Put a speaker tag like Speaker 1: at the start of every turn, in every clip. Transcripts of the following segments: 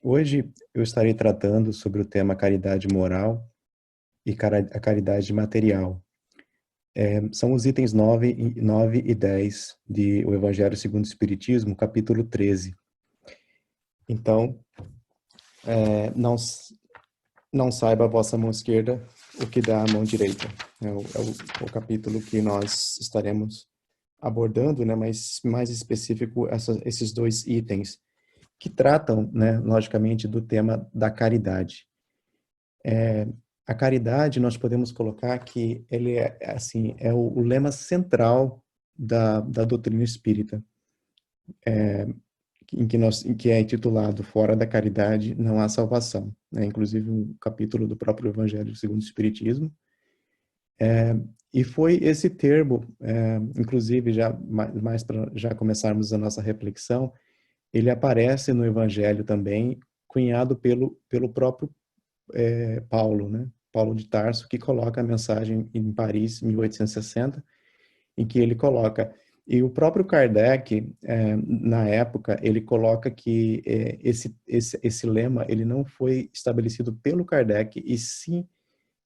Speaker 1: Hoje eu estarei tratando sobre o tema caridade moral e a caridade material. São os itens 9 e 10 de O Evangelho segundo o Espiritismo, capítulo 13. Então, não saiba a vossa mão esquerda o que dá a mão direita. É o capítulo que nós estaremos abordando, né, mas mais específico esses dois itens que tratam, né, logicamente, do tema da caridade. A caridade, nós podemos colocar que ele é, assim, é o lema central da doutrina espírita, em que é intitulado Fora da Caridade não há salvação, né? Inclusive um capítulo do próprio Evangelho segundo o Espiritismo. E foi esse termo, inclusive já mais para já começarmos a nossa reflexão, ele aparece no Evangelho também, cunhado pelo próprio Paulo, né? Paulo de Tarso, que coloca a mensagem em Paris, em 1860, em que ele coloca, e o próprio Kardec, na época, ele coloca que esse lema, ele não foi estabelecido pelo Kardec, e sim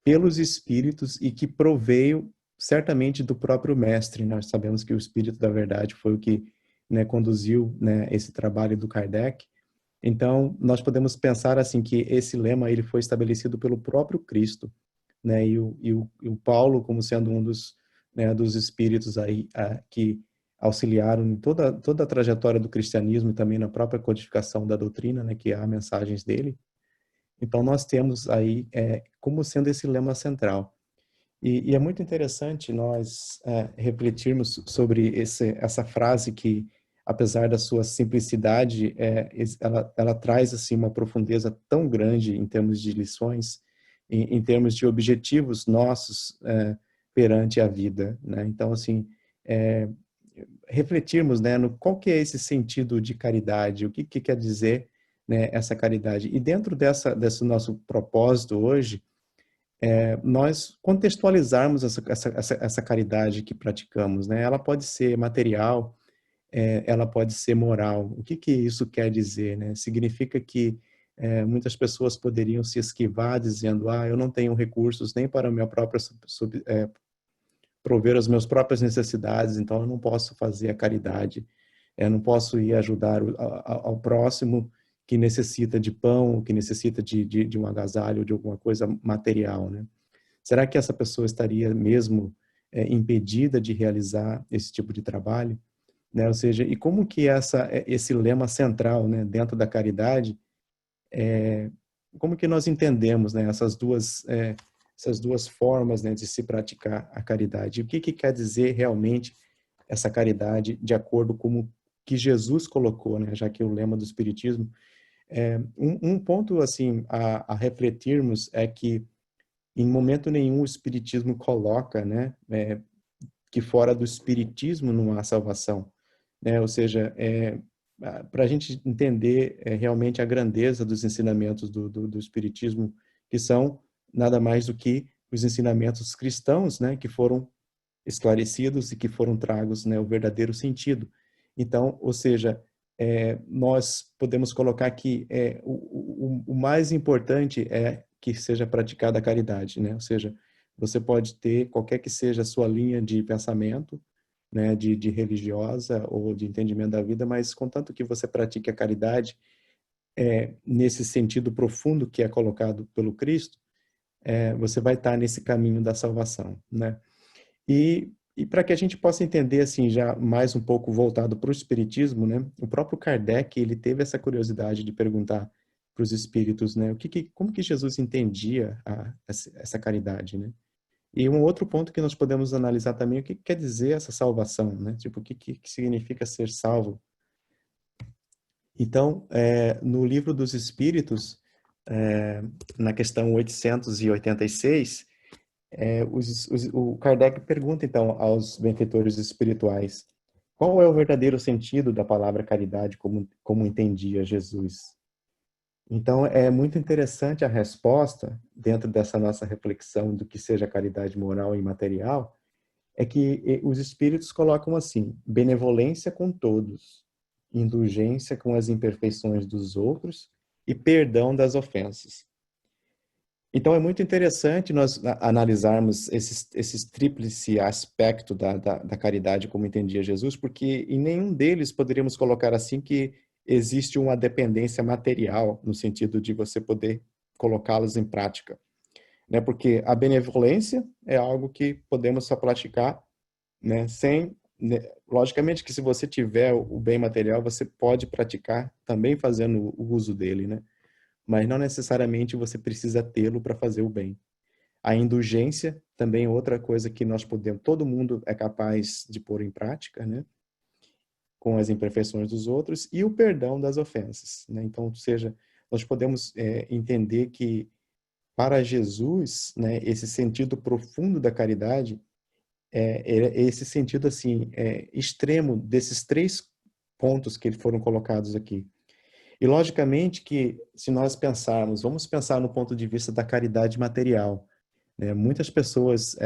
Speaker 1: pelos espíritos, e que proveio certamente do próprio mestre. Nós sabemos que o Espírito da Verdade foi o que, né, conduziu, né, esse trabalho do Kardec. Então, nós podemos pensar assim que esse lema ele foi estabelecido pelo próprio Cristo, né? E o Paulo, como sendo um dos, né, dos espíritos aí que auxiliaram em toda a trajetória do cristianismo e também na própria codificação da doutrina, né, que há mensagens dele. Então, nós temos aí como sendo esse lema central. E é muito interessante nós refletirmos sobre essa frase que, apesar da sua simplicidade, ela traz assim uma profundeza tão grande em termos de lições, em termos de objetivos nossos perante a vida, né? Então, assim, é, refletirmos, né, no qual que é esse sentido de caridade, o que quer dizer, né, essa caridade. E dentro desse nosso propósito hoje, nós contextualizarmos essa caridade que praticamos, né? Ela pode ser material, ela pode ser moral. O que isso quer dizer, né? Significa que muitas pessoas poderiam se esquivar dizendo, eu não tenho recursos nem para a minha própria prover as minhas próprias necessidades, então eu não posso fazer a caridade, eu não posso ir ajudar ao próximo que necessita de pão, que necessita de um agasalho, de alguma coisa material, né? Será que essa pessoa estaria mesmo impedida de realizar esse tipo de trabalho? Né? Ou seja, e como que esse lema central, né, dentro da caridade, como que nós entendemos, né, essas duas formas, né, de se praticar a caridade? O que quer dizer realmente essa caridade de acordo com o que Jesus colocou, né, já que o lema do Espiritismo um ponto assim a refletirmos é que em momento nenhum o Espiritismo coloca, né, que fora do Espiritismo não há salvação, né? Ou seja, para a gente entender realmente a grandeza dos ensinamentos do Espiritismo, que são nada mais do que os ensinamentos cristãos, né, que foram esclarecidos e que foram tragos, né, o verdadeiro sentido. Então, ou seja, nós podemos colocar que o mais importante é que seja praticada a caridade, né? Ou seja, você pode ter qualquer que seja a sua linha de pensamento, né, de religiosa ou de entendimento da vida, mas contanto que você pratique a caridade nesse sentido profundo que é colocado pelo Cristo, você vai estar nesse caminho da salvação, né? E para que a gente possa entender assim já mais um pouco voltado para o espiritismo, né? O próprio Kardec ele teve essa curiosidade de perguntar para os espíritos, né? Como que Jesus entendia essa caridade, né? E um outro ponto que nós podemos analisar também é o que quer dizer essa salvação, né? Tipo que significa ser salvo. Então, no livro dos Espíritos, na questão 886 o Kardec pergunta, então, aos benfeitores espirituais, qual é o verdadeiro sentido da palavra caridade como entendia Jesus? Então, é muito interessante a resposta, dentro dessa nossa reflexão do que seja caridade moral e material, é que os espíritos colocam assim, benevolência com todos, indulgência com as imperfeições dos outros e perdão das ofensas. Então, é muito interessante nós analisarmos esses tríplice aspectos da caridade, como entendia Jesus, porque em nenhum deles poderíamos colocar assim que existe uma dependência material, no sentido de você poder colocá-los em prática, né? Porque a benevolência é algo que podemos só praticar, né? Sem, né? Logicamente que se você tiver o bem material, você pode praticar também fazendo o uso dele, né? Mas não necessariamente você precisa tê-lo para fazer o bem. A indulgência também é outra coisa que nós podemos, todo mundo é capaz de pôr em prática, né? Com as imperfeições dos outros, e o perdão das ofensas, né? Então, ou seja, nós podemos entender que para Jesus, né, esse sentido profundo da caridade é esse sentido assim extremo desses três pontos que foram colocados aqui. E logicamente que se nós pensarmos, vamos pensar no ponto de vista da caridade material, né? Muitas pessoas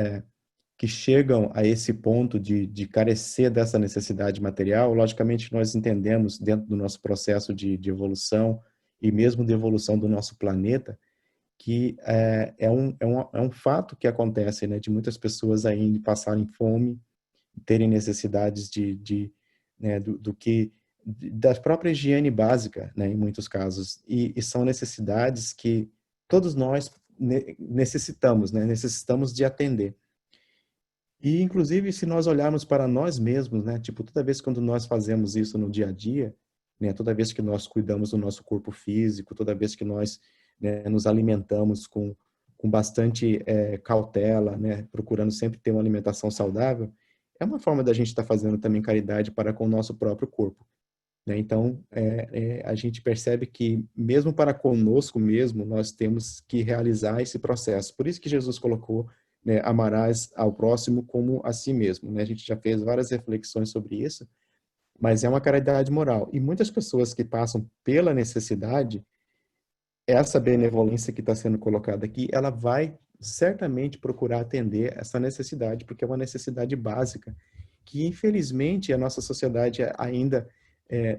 Speaker 1: que chegam a esse ponto de carecer dessa necessidade material, logicamente nós entendemos dentro do nosso processo de evolução e mesmo de evolução do nosso planeta, que é um fato que acontece, né, de muitas pessoas ainda passarem fome, terem necessidades né, do que da própria higiene básica, né, em muitos casos, e são necessidades que todos nós necessitamos, né, necessitamos de atender. E, inclusive, se nós olharmos para nós mesmos, né, tipo, toda vez quando nós fazemos isso no dia a dia, né, toda vez que nós cuidamos do nosso corpo físico, toda vez que nós, né, nos alimentamos com bastante cautela, né, procurando sempre ter uma alimentação saudável, é uma forma da gente estar fazendo também caridade para com o nosso próprio corpo, né? Então, a gente percebe que, mesmo para conosco mesmo, nós temos que realizar esse processo. Por isso que Jesus colocou, né, amarás ao próximo como a si mesmo, né? A gente já fez várias reflexões sobre isso, mas é uma caridade moral. E muitas pessoas que passam pela necessidade, essa benevolência que está sendo colocada aqui, ela vai certamente procurar atender essa necessidade, porque é uma necessidade básica, que infelizmente a nossa sociedade ainda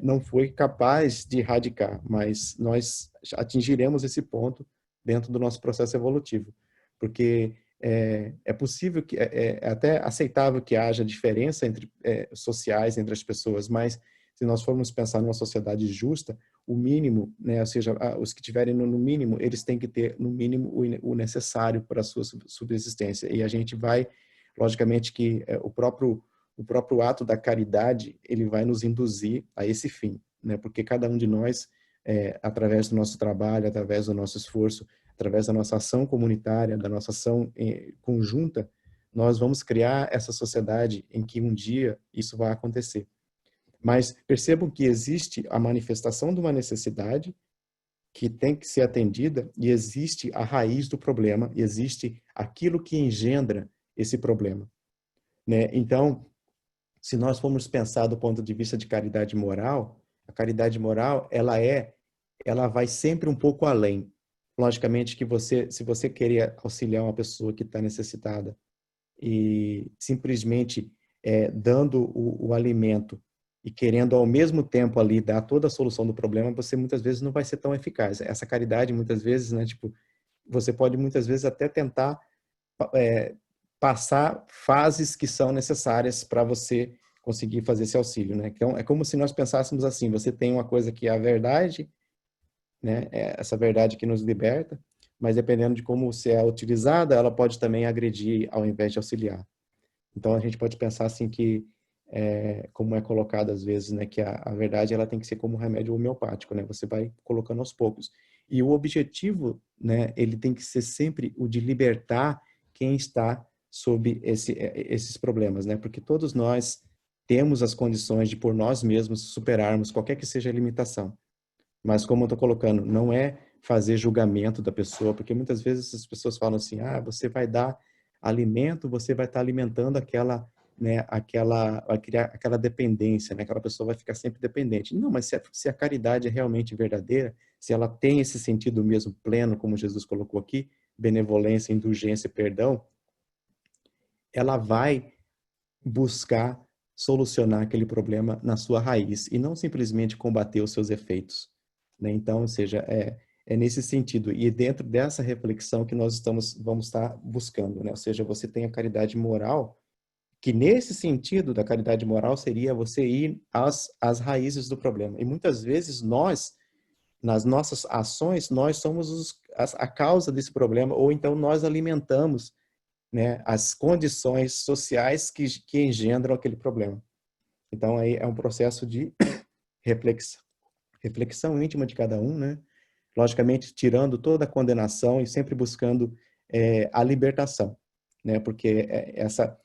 Speaker 1: não foi capaz de erradicar, mas nós atingiremos esse ponto dentro do nosso processo evolutivo, porque é possível que é até aceitável que haja diferença entre sociais entre as pessoas, mas se nós formos pensar numa sociedade justa, o mínimo, né, ou seja, os que tiverem no mínimo, eles têm que ter no mínimo o necessário para a sua subsistência. E a gente vai, logicamente que o próprio ato da caridade, ele vai nos induzir a esse fim, né? Porque cada um de nós, através do nosso trabalho, através do nosso esforço, através da nossa ação comunitária, da nossa ação conjunta, nós vamos criar essa sociedade em que um dia isso vai acontecer. Mas percebam que existe a manifestação de uma necessidade que tem que ser atendida e existe a raiz do problema, existe aquilo que engendra esse problema, né? Então, se nós formos pensar do ponto de vista de caridade moral, a caridade moral, ela vai sempre um pouco além. Logicamente que se você querer auxiliar uma pessoa que está necessitada e simplesmente dando o alimento e querendo ao mesmo tempo ali dar toda a solução do problema, você muitas vezes não vai ser tão eficaz. Essa caridade, muitas vezes, né, tipo, você pode muitas vezes até tentar passar fases que são necessárias para você conseguir fazer esse auxílio, né? Então, é como se nós pensássemos assim, você tem uma coisa que é a verdade, né? É essa verdade que nos liberta, mas dependendo de como você é utilizada, ela pode também agredir ao invés de auxiliar. Então, a gente pode pensar assim que, como é colocado às vezes, né, que a verdade ela tem que ser como um remédio homeopático, né? Você vai colocando aos poucos. E o objetivo, né, ele tem que ser sempre o de libertar quem está sob esses problemas, né? Porque todos nós temos as condições de por nós mesmos superarmos qualquer que seja a limitação. Mas como eu estou colocando, não é fazer julgamento da pessoa, porque muitas vezes as pessoas falam assim, você vai dar alimento, você vai estar alimentando aquela, né, aquela dependência, né? Aquela pessoa vai ficar sempre dependente. Não, mas se a caridade é realmente verdadeira, se ela tem esse sentido mesmo pleno, como Jesus colocou aqui, benevolência, indulgência, perdão, ela vai buscar solucionar aquele problema na sua raiz e não simplesmente combater os seus efeitos, né? Então, ou seja, é nesse sentido e dentro dessa reflexão que nós vamos estar buscando, né? Ou seja, você tem a caridade moral, que nesse sentido da caridade moral seria você ir às raízes do problema. E muitas vezes nós, nas nossas ações, nós somos a causa desse problema, ou então nós alimentamos, né, as condições sociais que engendram aquele problema. Então, aí é um processo de reflexão, reflexão íntima de cada um, né? Logicamente, tirando toda a condenação e sempre buscando a libertação, né? Porque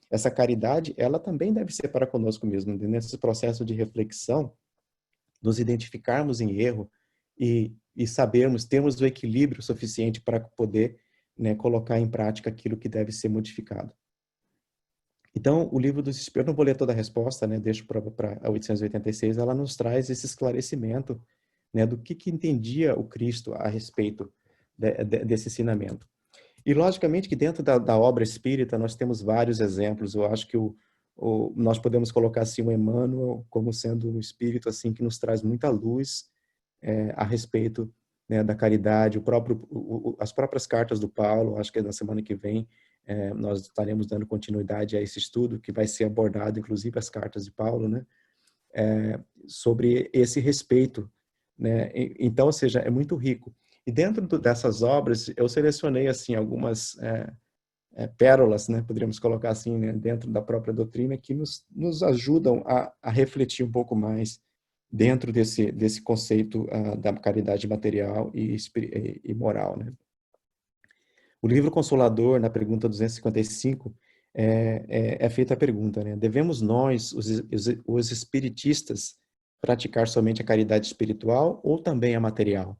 Speaker 1: essa caridade, ela também deve ser para conosco mesmo. Nesse processo de reflexão, nos identificarmos em erro e sabermos, termos o equilíbrio suficiente para poder, né, colocar em prática aquilo que deve ser modificado. Então, o livro dos Espíritos, eu não vou ler toda a resposta, né, deixo para a 886, ela nos traz esse esclarecimento, né, do que entendia o Cristo a respeito desse ensinamento. E, logicamente, que dentro da obra espírita nós temos vários exemplos. Eu acho que nós podemos colocar assim o Emmanuel como sendo um espírito assim que nos traz muita luz a respeito, né, da caridade, as próprias cartas do Paulo. Acho que na semana que vem nós estaremos dando continuidade a esse estudo que vai ser abordado, inclusive as cartas de Paulo, né, sobre esse respeito, né? Então, ou seja, é muito rico. E dentro dessas obras eu selecionei assim algumas pérolas, né, poderíamos colocar assim, né, dentro da própria doutrina, que nos ajudam a refletir um pouco mais dentro desse conceito da caridade material e moral, né? O livro Consolador, na pergunta 255, é feita a pergunta, né? Devemos nós, os espiritistas, praticar somente a caridade espiritual ou também a material?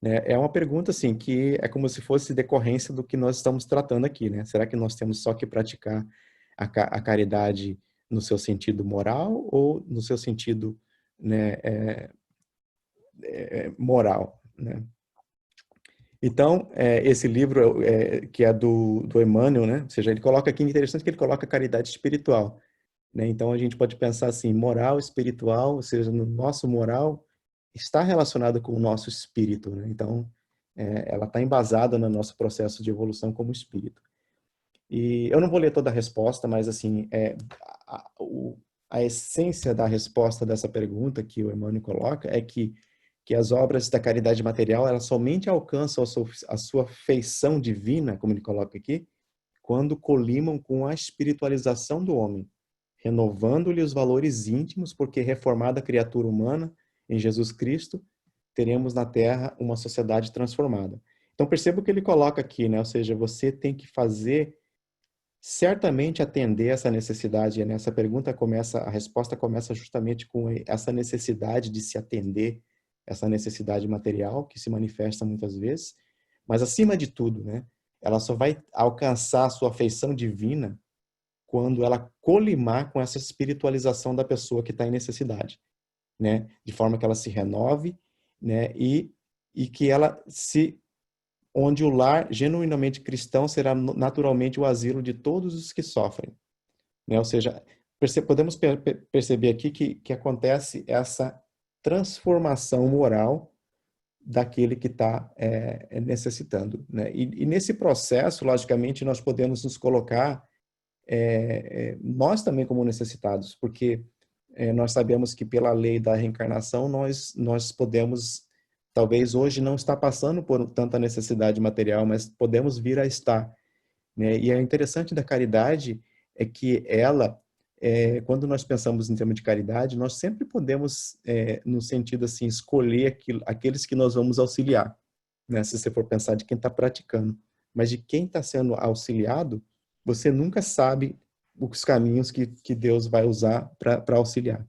Speaker 1: Né? É uma pergunta, assim, que é como se fosse decorrência do que nós estamos tratando aqui, né? Será que nós temos só que praticar a caridade no seu sentido moral ou no seu sentido, né, moral, né? Então, esse livro, que é do Emmanuel, né? Ou seja, ele coloca aqui, interessante que ele coloca a caridade espiritual, né? Então, a gente pode pensar assim, moral, espiritual, ou seja, no nosso moral está relacionado com o nosso espírito, né? Então, ela está embasada no nosso processo de evolução como espírito. E eu não vou ler toda a resposta, mas assim, a, o, a essência da resposta dessa pergunta que o Emmanuel coloca é que as obras da caridade material, elas somente alcançam a sua feição divina, como ele coloca aqui, quando colimam com a espiritualização do homem, renovando-lhe os valores íntimos, porque reformada criatura humana em Jesus Cristo, teremos na Terra uma sociedade transformada. Então perceba o que ele coloca aqui, né? Ou seja, você tem que fazer certamente atender essa necessidade. E nessa pergunta a resposta começa justamente com essa necessidade de se atender, essa necessidade material que se manifesta muitas vezes, mas acima de tudo, né? Ela só vai alcançar a sua feição divina quando ela colimar com essa espiritualização da pessoa que está em necessidade, né? De forma que ela se renove, né? E que ela onde o lar genuinamente cristão será naturalmente o asilo de todos os que sofrem, né? Ou seja, podemos perceber aqui que acontece essa transformação moral daquele que está necessitando, né? E nesse processo, logicamente, nós podemos nos colocar nós também como necessitados, porque nós sabemos que pela lei da reencarnação nós podemos, talvez hoje não estar passando por tanta necessidade material, mas podemos vir a estar, né? E é interessante da caridade é que ela, quando nós pensamos em termos de caridade, nós sempre podemos, no sentido assim, escolher aqueles que nós vamos auxiliar, né? Se você for pensar de quem está praticando, mas de quem está sendo auxiliado, você nunca sabe os caminhos que Deus vai usar para auxiliar,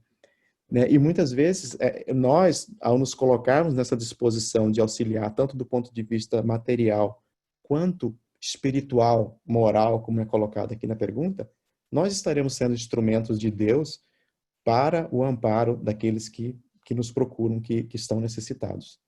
Speaker 1: né? E muitas vezes nós, ao nos colocarmos nessa disposição de auxiliar, tanto do ponto de vista material quanto espiritual, moral, como é colocado aqui na pergunta, nós estaremos sendo instrumentos de Deus para o amparo daqueles que nos procuram, que estão necessitados.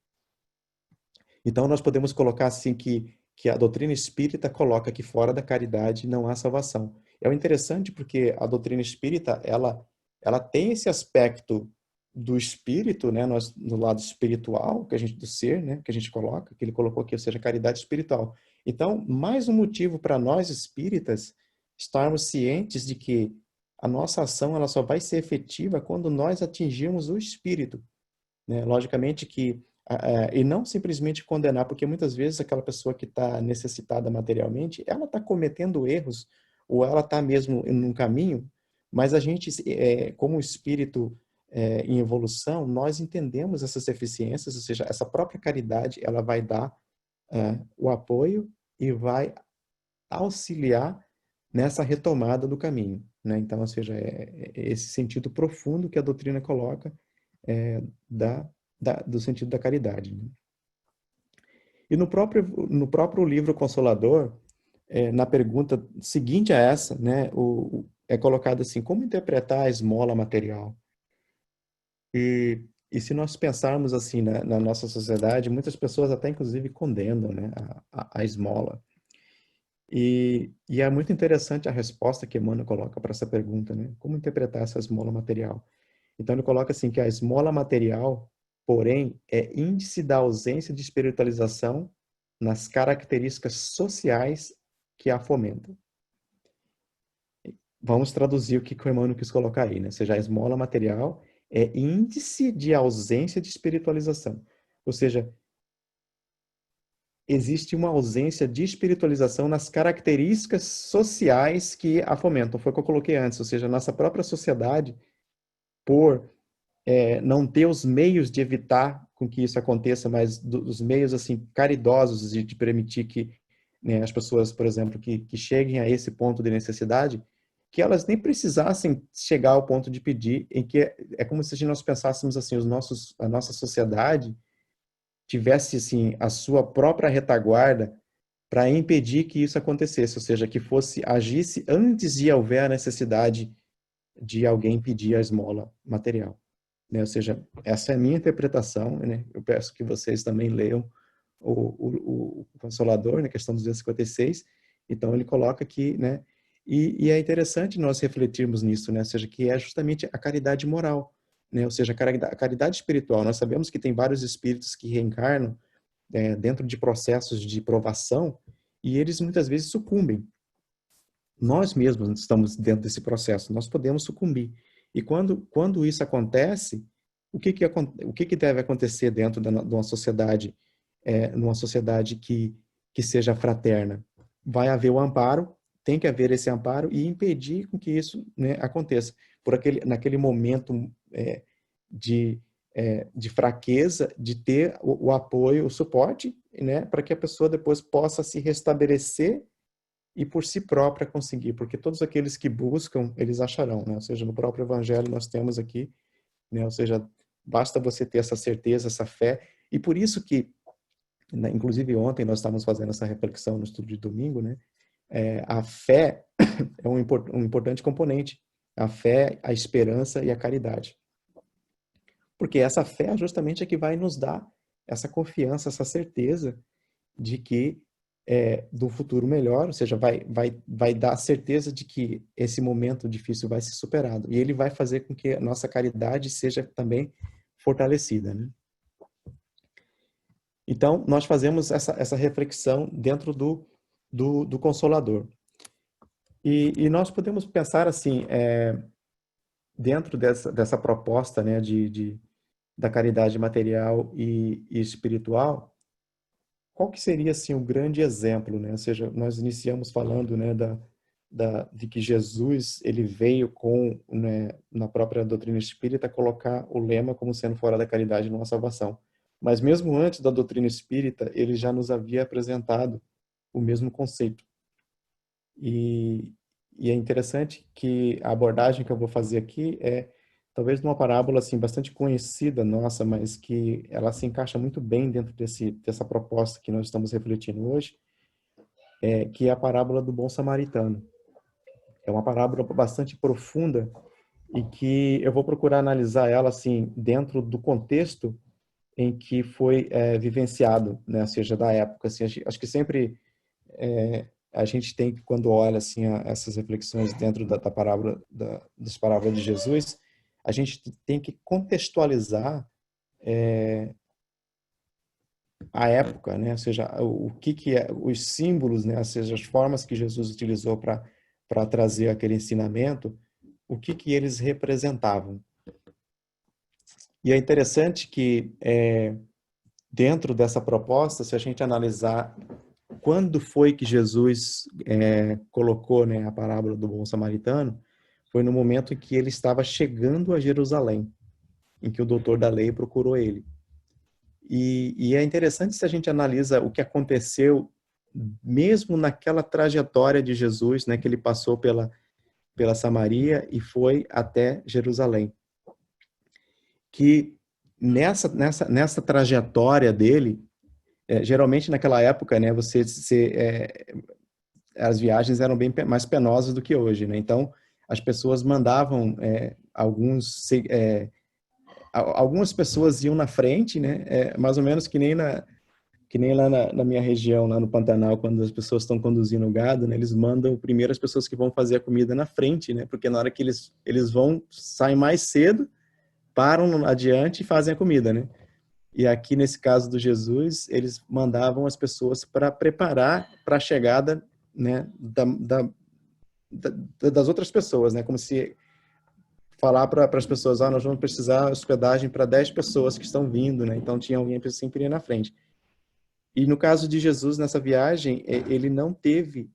Speaker 1: Então, nós podemos colocar assim que a doutrina espírita coloca que fora da caridade não há salvação. É interessante porque a doutrina espírita, ela ela tem esse aspecto do espírito, né, no lado espiritual que a gente do ser, né, que a gente coloca, que ele colocou aqui, ou seja, caridade espiritual. Então, mais um motivo para nós espíritas estarmos cientes de que a nossa ação ela só vai ser efetiva quando nós atingirmos o espírito, né? Logicamente que e não simplesmente condenar, porque muitas vezes aquela pessoa que está necessitada materialmente, ela está cometendo erros ou ela está mesmo em um caminho, mas a gente, como espírito em evolução, nós entendemos essas deficiências, ou seja, essa própria caridade, ela vai dar o apoio e vai auxiliar nessa retomada do caminho, né? Então, ou seja, é esse sentido profundo que a doutrina coloca da, do sentido da caridade, né? E no próprio livro Consolador, na pergunta seguinte a essa, né, é colocado assim, como interpretar a esmola material? E se nós pensarmos assim na nossa sociedade, muitas pessoas até inclusive condenam, né, a esmola. E é muito interessante a resposta que Emmanuel coloca para essa pergunta, né? Como interpretar essa esmola material? Então ele coloca assim que a esmola material, porém, é índice da ausência de espiritualização nas características sociais que a fomentam. Vamos traduzir o que o Emmanuel quis colocar aí, né? Ou seja, a esmola material é índice de ausência de espiritualização. Ou seja, existe uma ausência de espiritualização nas características sociais que a fomentam. Foi o que eu coloquei antes, ou seja, a nossa própria sociedade, por não ter os meios de evitar com que isso aconteça, mas os meios assim caridosos de permitir que, né, as pessoas, por exemplo, que cheguem a esse ponto de necessidade, que elas nem precisassem chegar ao ponto de pedir, em que é como se nós pensássemos assim, a nossa sociedade tivesse assim a sua própria retaguarda para impedir que isso acontecesse, ou seja, que agisse antes de houver a necessidade de alguém pedir a esmola material, né? Ou seja, essa é a minha interpretação, né? Eu peço que vocês também leiam o Consolador, na questão 256. Então ele coloca aqui, né? E é interessante nós refletirmos nisso, né? Ou seja, que é justamente a caridade moral, né? Ou seja, a caridade espiritual. Nós sabemos que tem vários espíritos que reencarnam dentro de processos de provação e eles muitas vezes sucumbem. Nós mesmos estamos dentro desse processo, nós podemos sucumbir. E quando isso acontece, o que deve acontecer dentro de uma sociedade que seja fraterna? Vai haver o amparo, tem que haver esse amparo e impedir com que isso, né, aconteça. Naquele momento de, de fraqueza, de ter o apoio, o suporte, né, para que a pessoa depois possa se restabelecer e por si própria conseguir, porque todos aqueles que buscam, eles acharão, né? Ou seja, no próprio Evangelho nós temos aqui, né? Ou seja, basta você ter essa certeza, essa fé, e por isso que, né, inclusive ontem nós estávamos fazendo essa reflexão no estudo de domingo, né? A fé é um importante componente, a fé, a esperança e a caridade. Porque essa fé é justamente a que vai nos dar essa confiança, essa certeza de que do futuro melhor, ou seja, vai dar a certeza de que esse momento difícil vai ser superado. E ele vai fazer com que a nossa caridade seja também fortalecida, né? Então, nós fazemos essa reflexão dentro do Consolador. E nós podemos pensar assim, dentro dessa proposta, né, da caridade material e espiritual, qual que seria assim o grande exemplo, né? Ou seja, nós iniciamos falando, né, de que Jesus ele veio com, né, na própria doutrina espírita colocar o lema como sendo fora da caridade não há salvação. Mas mesmo antes da doutrina espírita, ele já nos havia apresentado o mesmo conceito. E, e é interessante que a abordagem que eu vou fazer aqui é talvez numa parábola assim bastante conhecida nossa, mas que ela se encaixa muito bem dentro dessa proposta que nós estamos refletindo hoje, que é a parábola do bom samaritano. É uma parábola bastante profunda e que eu vou procurar analisar ela assim dentro do contexto em que foi vivenciado, né? Ou seja, da época. Assim, acho que sempre a gente tem que, quando olha assim essas reflexões dentro da parábola das parábolas de Jesus, a gente tem que contextualizar a época, né? Ou seja, o que é, os símbolos, né? Ou seja, as formas que Jesus utilizou para trazer aquele ensinamento, o que eles representavam. E é interessante que dentro dessa proposta, se a gente analisar quando foi que Jesus colocou, né, a parábola do bom samaritano, foi no momento em que ele estava chegando a Jerusalém, em que o doutor da lei procurou ele. E é interessante se a gente analisa o que aconteceu mesmo naquela trajetória de Jesus, né, que ele passou pela Samaria e foi até Jerusalém. Que nessa trajetória dele, geralmente naquela época, né, as viagens eram bem mais penosas do que hoje, né? Então, as pessoas mandavam algumas pessoas iam na frente, né? Mais ou menos que nem lá na minha região, lá no Pantanal, quando as pessoas estão conduzindo o gado, né? Eles mandam primeiro as pessoas que vão fazer a comida na frente, né? Porque na hora que eles saem mais cedo, param adiante e fazem a comida, né? E aqui, nesse caso do Jesus, eles mandavam as pessoas para preparar para a chegada, né, das outras pessoas, né? Como se falar para as pessoas, nós vamos precisar de hospedagem para 10 pessoas que estão vindo, né? Então tinha alguém sempre ir na frente. E no caso de Jesus, nessa viagem, ele não teve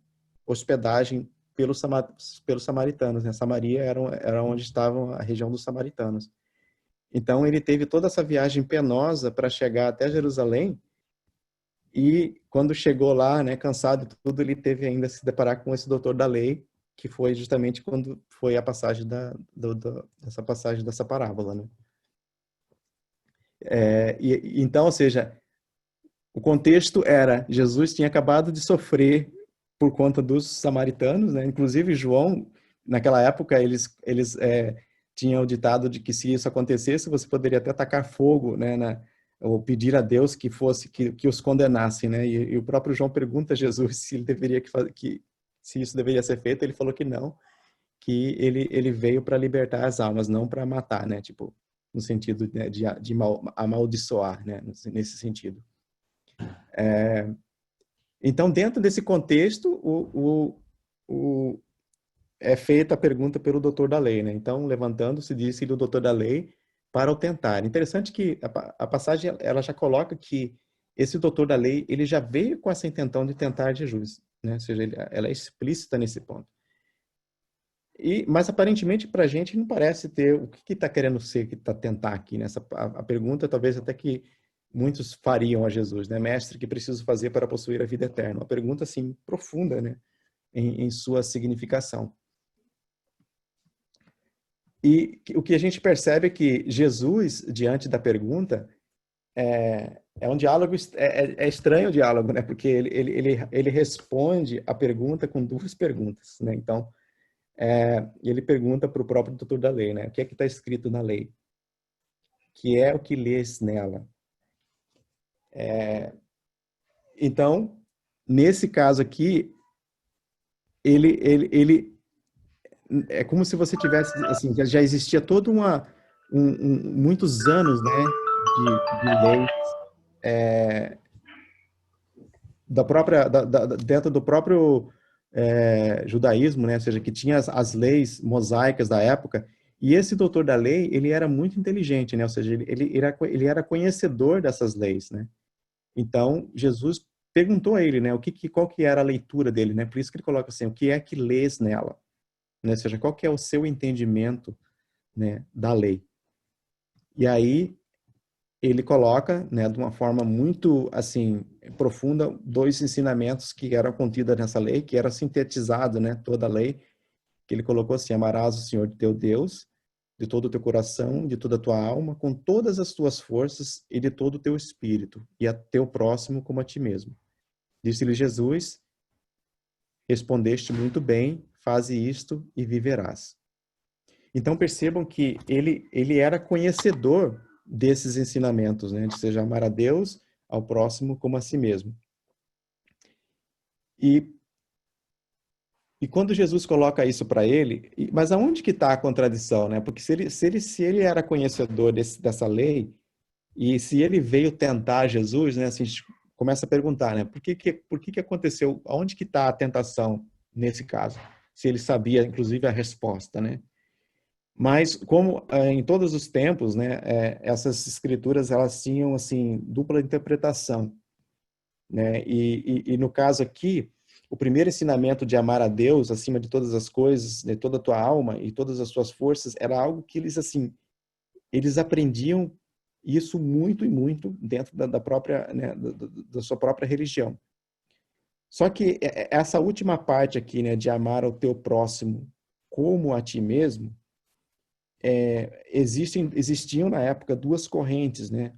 Speaker 1: hospedagem pelos samaritanos, né? Samaria era onde estavam a região dos samaritanos. Então ele teve toda essa viagem penosa para chegar até Jerusalém, e quando chegou lá, né, cansado de tudo, ele teve ainda a se deparar com esse doutor da lei, que foi justamente quando foi a passagem dessa passagem dessa parábola, né? Então, ou seja, o contexto era, Jesus tinha acabado de sofrer por conta dos samaritanos, né? Inclusive João, naquela época, eles tinham o ditado de que se isso acontecesse, você poderia até tacar fogo, né, ou pedir a Deus que fosse que os condenasse, né? E o próprio João pergunta a Jesus se ele deveria se isso deveria ser feito. Ele falou que não, que ele veio para libertar as almas, não para matar, né? Tipo, no sentido, né, de amaldiçoar, né? Nesse sentido. Então, dentro desse contexto, é feita a pergunta pelo doutor da lei, né? Então, levantando-se, disse-lhe o doutor da lei para o tentar. Interessante que a passagem ela já coloca que esse doutor da lei ele já veio com essa intenção de tentar Jesus, né? Ou seja, ela é explícita nesse ponto. Mas aparentemente para a gente não parece ter o que está querendo ser, que está tentar aqui nessa a pergunta talvez até que muitos fariam a Jesus, né? Mestre, que preciso fazer para possuir a vida eterna? Uma pergunta assim profunda, né? Em sua significação. E o que a gente percebe é que Jesus, diante da pergunta, é um diálogo, é estranho o diálogo, né? Porque ele responde a pergunta com duas perguntas, né? Então, ele pergunta para o próprio doutor da lei, né? O que é que está escrito na lei? Que é o que lês nela? Então, nesse caso aqui, ele é como se você tivesse, assim, já existia todo muitos anos, né, de lei dentro do próprio judaísmo, né, ou seja, que tinha as leis mosaicas da época, e esse doutor da lei, ele era muito inteligente, né, ou seja, ele era conhecedor dessas leis, né. Então, Jesus perguntou a ele, né, qual que era a leitura dele, né, por isso que ele coloca assim, o que é que lês nela, né, ou seja, qual que é o seu entendimento, né, da lei. E aí ele coloca, né, de uma forma muito assim profunda, dois ensinamentos que eram contidos nessa lei, que era sintetizado, né, toda a lei, que ele colocou assim: amarás o Senhor teu Deus de todo o teu coração, de toda a tua alma, com todas as tuas forças e de todo o teu espírito, e a teu próximo como a ti mesmo. Disse-lhe Jesus: respondeste muito bem, faze isto e viverás. Então percebam que ele era conhecedor desses ensinamentos, né? De seja amar a Deus, ao próximo como a si mesmo. E E quando Jesus coloca isso para ele, mas aonde que está a contradição, né? Porque se ele era conhecedor dessa lei, e se ele veio tentar Jesus, né? Assim, a gente começa a perguntar, né? Por que que aconteceu? Aonde que está a tentação nesse caso? Se ele sabia, inclusive, a resposta, né? Mas como em todos os tempos, né? Essas escrituras elas tinham assim dupla interpretação, né? E no caso aqui, o primeiro ensinamento de amar a Deus acima de todas as coisas, de toda a tua alma e todas as suas forças, era algo que eles assim, eles aprendiam isso muito e muito dentro da própria, né, da sua própria religião. Só que essa última parte aqui, né, de amar ao teu próximo como a ti mesmo, existiam na época duas correntes, né?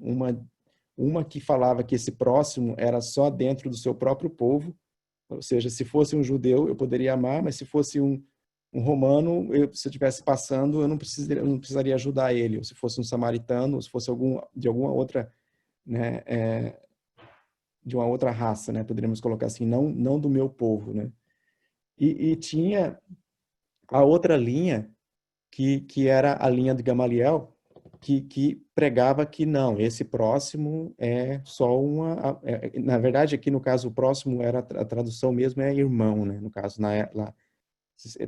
Speaker 1: Uma que falava que esse próximo era só dentro do seu próprio povo, ou seja, se fosse um judeu eu poderia amar, mas se fosse um romano, se eu estivesse passando, eu não precisaria ajudar ele. Ou se fosse um samaritano, ou se fosse de alguma outra, né, de uma outra raça, né, poderíamos colocar assim, não do meu povo, né. E tinha a outra linha que era a linha de Gamaliel, que pregava que não, esse próximo é só na verdade aqui no caso o próximo era a tradução mesmo é irmão, né, no caso lá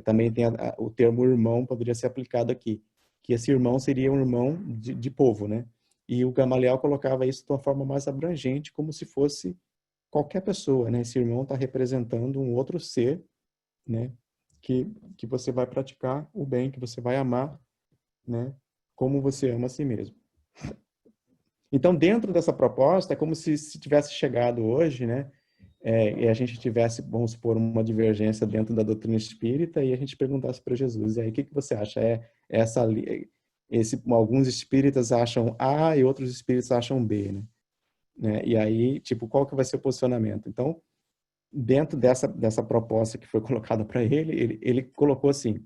Speaker 1: também tem o termo irmão poderia ser aplicado aqui, que esse irmão seria um irmão de povo, né? E o Gamaliel colocava isso de uma forma mais abrangente, como se fosse qualquer pessoa, né? Esse irmão está representando um outro ser, né? Que você vai praticar o bem, que você vai amar, né? Como você ama a si mesmo. Então, dentro dessa proposta, é como se tivesse chegado hoje, né? E a gente tivesse, vamos supor, uma divergência dentro da doutrina espírita e a gente perguntasse para Jesus, e aí, o que que você acha? Alguns espíritas acham A e outros espíritas acham B, né? E aí, tipo, qual que vai ser o posicionamento? Então, dentro dessa proposta que foi colocada para ele colocou assim,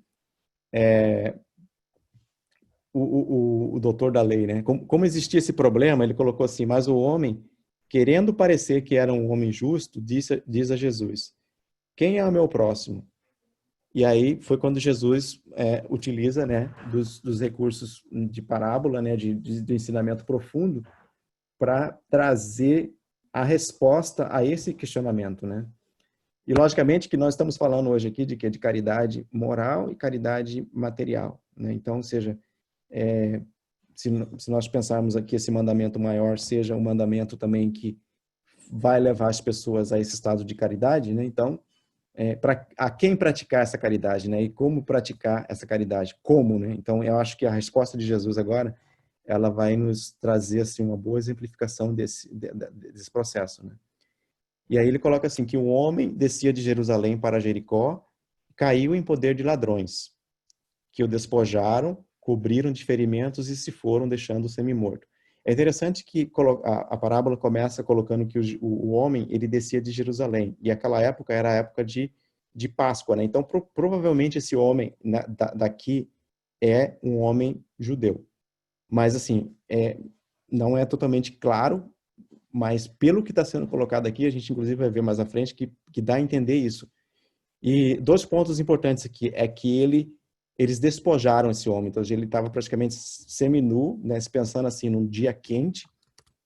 Speaker 1: o doutor da lei, né? Como existia esse problema, ele colocou assim, mas o homem, querendo parecer que era um homem justo, diz a Jesus, quem é o meu próximo? E aí foi quando Jesus utiliza, né, dos recursos de parábola, né, de ensinamento profundo, para trazer a resposta a esse questionamento, né? E logicamente que nós estamos falando hoje aqui de caridade moral e caridade material, né? Então, ou seja, se nós pensarmos aqui esse mandamento maior seja um mandamento também que vai levar as pessoas a esse estado de caridade, né? Então, a quem praticar essa caridade, né? E como praticar essa caridade? Como, né? Então, eu acho que a resposta de Jesus agora, ela vai nos trazer assim uma boa exemplificação desse processo, né? E aí ele coloca assim que um homem descia de Jerusalém para Jericó, caiu em poder de ladrões, que o despojaram, cobriram de ferimentos e se foram, deixando o semi-morto. É interessante que a parábola começa colocando que o homem ele descia de Jerusalém, e aquela época era a época de Páscoa, né? Então, provavelmente esse homem daqui é um homem judeu. Mas, assim, não é totalmente claro, mas pelo que está sendo colocado aqui, a gente inclusive vai ver mais à frente que dá a entender isso. E dois pontos importantes aqui é que eles despojaram esse homem, então ele estava praticamente seminu, né, pensando assim, num dia quente,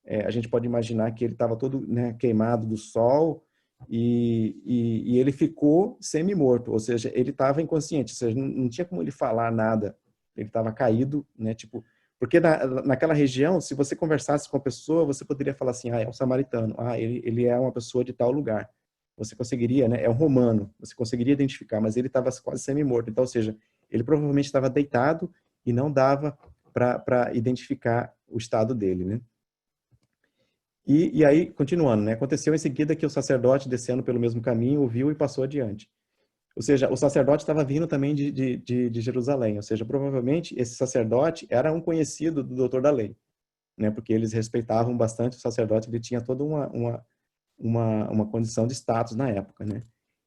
Speaker 1: a gente pode imaginar que ele estava todo, né, queimado do sol e ele ficou semi-morto, ou seja, ele estava inconsciente, ou seja, não tinha como ele falar nada, ele estava caído, né, tipo, porque naquela região, se você conversasse com a pessoa, você poderia falar assim, é um samaritano, ele é uma pessoa de tal lugar. Você conseguiria, né, é um romano, você conseguiria identificar, mas ele estava quase semi-morto, então, ou seja, ele provavelmente estava deitado e não dava para identificar o estado dele, né? E aí, continuando, né? Aconteceu em seguida que o sacerdote, descendo pelo mesmo caminho, o viu e passou adiante. Ou seja, o sacerdote estava vindo também de Jerusalém. Ou seja, provavelmente esse sacerdote era um conhecido do doutor da lei, né? Porque eles respeitavam bastante o sacerdote, ele tinha toda uma condição de status na época, né?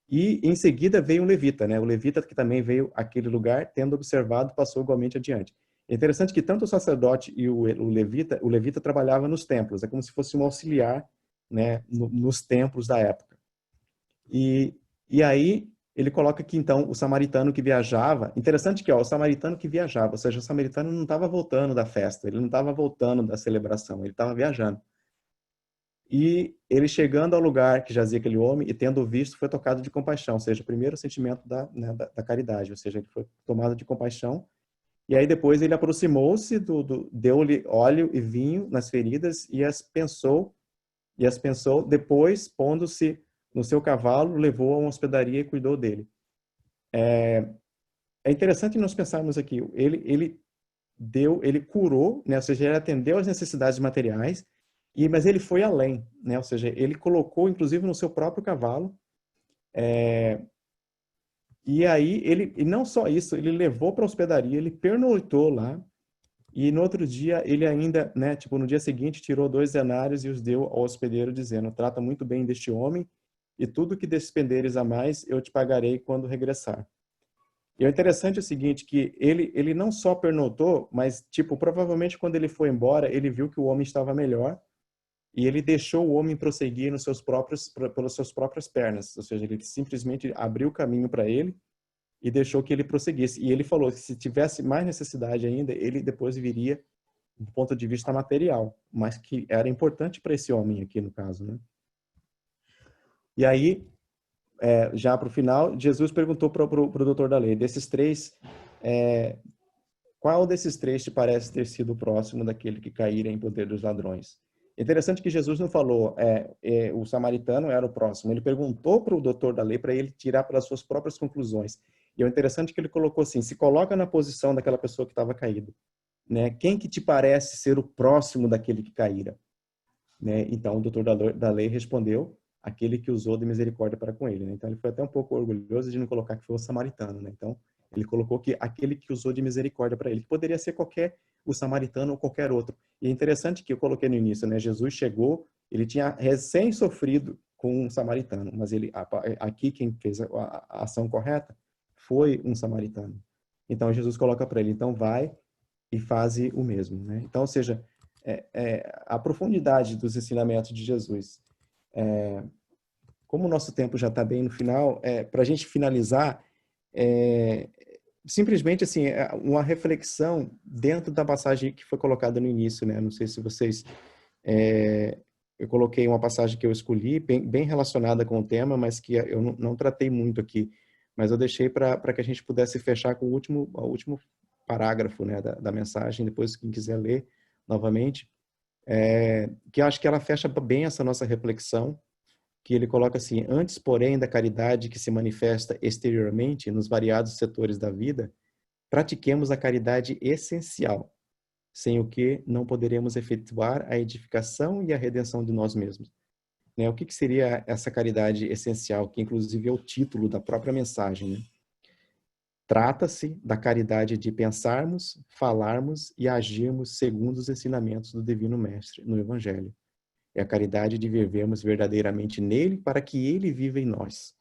Speaker 1: E em seguida veio um levita, né? O levita que também veio àquele lugar, tendo observado, passou igualmente adiante. É interessante que tanto o sacerdote e o levita trabalhava nos templos, é como se fosse um auxiliar, né, nos templos da época. E aí ele coloca que, então, o samaritano que viajava... Interessante que, ó, o samaritano que viajava, ou seja, o samaritano não estava voltando da festa, ele não estava voltando da celebração, ele estava viajando. E ele chegando ao lugar que jazia aquele homem e tendo visto, foi tocado de compaixão, ou seja, o primeiro sentimento da caridade, ou seja, ele foi tomado de compaixão. E aí depois ele aproximou-se, deu-lhe óleo e vinho nas feridas e as pensou, depois, pondo-se no seu cavalo, levou a uma hospedaria e cuidou dele. É interessante nós pensarmos aqui, ele curou, né? Ou seja, ele atendeu às necessidades materiais, mas ele foi além, né? Ou seja, ele colocou, inclusive, no seu próprio cavalo, e aí e não só isso, ele levou para a hospedaria, ele pernoitou lá, e no outro dia ele ainda, né, tipo, no dia seguinte tirou 2 denários e os deu ao hospedeiro dizendo: trata muito bem deste homem e tudo que despenderes a mais eu te pagarei quando regressar. E o interessante é o seguinte, que ele não só pernotou, mas, tipo, provavelmente quando ele foi embora, ele viu que o homem estava melhor e ele deixou o homem prosseguir pelas suas próprias pernas. Ou seja, ele simplesmente abriu o caminho para ele e deixou que ele prosseguisse. E ele falou que se tivesse mais necessidade ainda, ele depois viria do ponto de vista material, mas que era importante para esse homem aqui, no caso, né? E aí, já para o final, Jesus perguntou para o doutor da lei, desses 3, qual desses 3 te parece ter sido o próximo daquele que caíra em poder dos ladrões? Interessante que Jesus não falou o samaritano era o próximo. Ele perguntou para o doutor da lei para ele tirar pelas suas próprias conclusões. E é interessante que ele colocou assim, se coloca na posição daquela pessoa que estava caída. Né? Quem que te parece ser o próximo daquele que caíra? Né? Então o doutor da lei respondeu, aquele que usou de misericórdia para com ele. Né? Então ele foi até um pouco orgulhoso de não colocar que foi o samaritano. Né? Então ele colocou que aquele que usou de misericórdia para ele, que poderia ser o samaritano ou qualquer outro. E é interessante que eu coloquei no início, né? Jesus chegou, ele tinha recém sofrido com um samaritano, mas aqui quem fez a ação correta foi um samaritano. Então Jesus coloca para ele, então vai e faze o mesmo. Né? Então, ou seja, a profundidade dos ensinamentos de Jesus. Como o nosso tempo já está bem no final, para a gente finalizar, simplesmente assim, uma reflexão dentro da passagem que foi colocada no início, né? Não sei se vocês... eu coloquei uma passagem que eu escolhi, bem relacionada com o tema, mas que eu não tratei muito aqui, mas eu deixei para que a gente pudesse fechar com o último parágrafo, né, da mensagem, depois quem quiser ler novamente, que eu acho que ela fecha bem essa nossa reflexão, que ele coloca assim, antes, porém, da caridade que se manifesta exteriormente nos variados setores da vida, pratiquemos a caridade essencial, sem o que não poderemos efetuar a edificação e a redenção de nós mesmos. Né? O que seria essa caridade essencial, que inclusive é o título da própria mensagem, né? Trata-se da caridade de pensarmos, falarmos e agirmos segundo os ensinamentos do Divino Mestre no Evangelho. É a caridade de vivermos verdadeiramente nele para que ele viva em nós.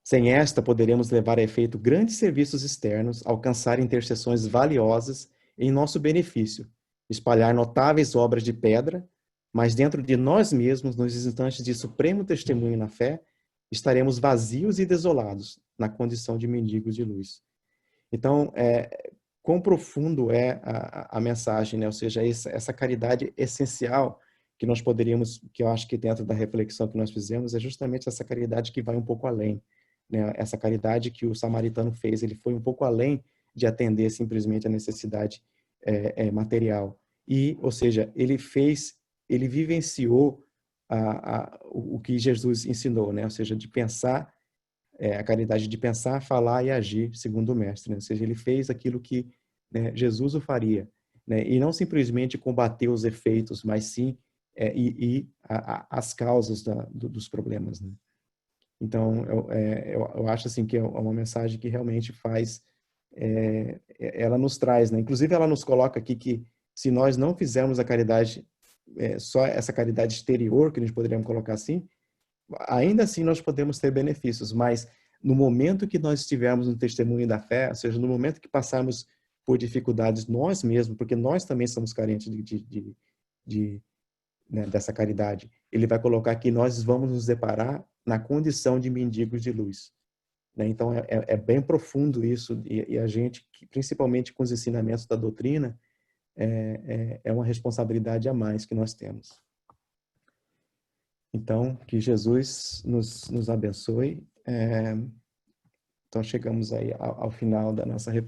Speaker 1: Sem esta, poderemos levar a efeito grandes serviços externos, alcançar intercessões valiosas em nosso benefício, espalhar notáveis obras de pedra, mas dentro de nós mesmos, nos instantes de supremo testemunho na fé, estaremos vazios e desolados, na condição de mendigos de luz. Então, quão profundo é a mensagem, né? Ou seja, essa caridade essencial que nós poderíamos, que eu acho que dentro da reflexão que nós fizemos, é justamente essa caridade que vai um pouco além, né? Essa caridade que o samaritano fez, ele foi um pouco além de atender simplesmente a necessidade material. E, ou seja, ele vivenciou o que Jesus ensinou, né? Ou seja, de pensar, a caridade de pensar, falar e agir segundo o Mestre. Né? Ou seja, ele fez aquilo que, né, Jesus o faria. Né? E não simplesmente combater os efeitos, mas sim as causas dos problemas. Né? Então, eu acho assim, que é uma mensagem que realmente ela nos traz. Né? Inclusive, ela nos coloca aqui que se nós não fizermos a caridade, só essa caridade exterior, que a gente poderíamos colocar assim, ainda assim nós podemos ter benefícios, mas no momento que nós estivermos no testemunho da fé, ou seja, no momento que passarmos por dificuldades nós mesmos, porque nós também somos carentes né, dessa caridade, ele vai colocar que nós vamos nos deparar na condição de mendigos de luz. Né? Então, é bem profundo isso, e a gente, principalmente com os ensinamentos da doutrina, é uma responsabilidade a mais que nós temos. Então, que Jesus nos abençoe. Então, chegamos aí ao final da nossa reflexão.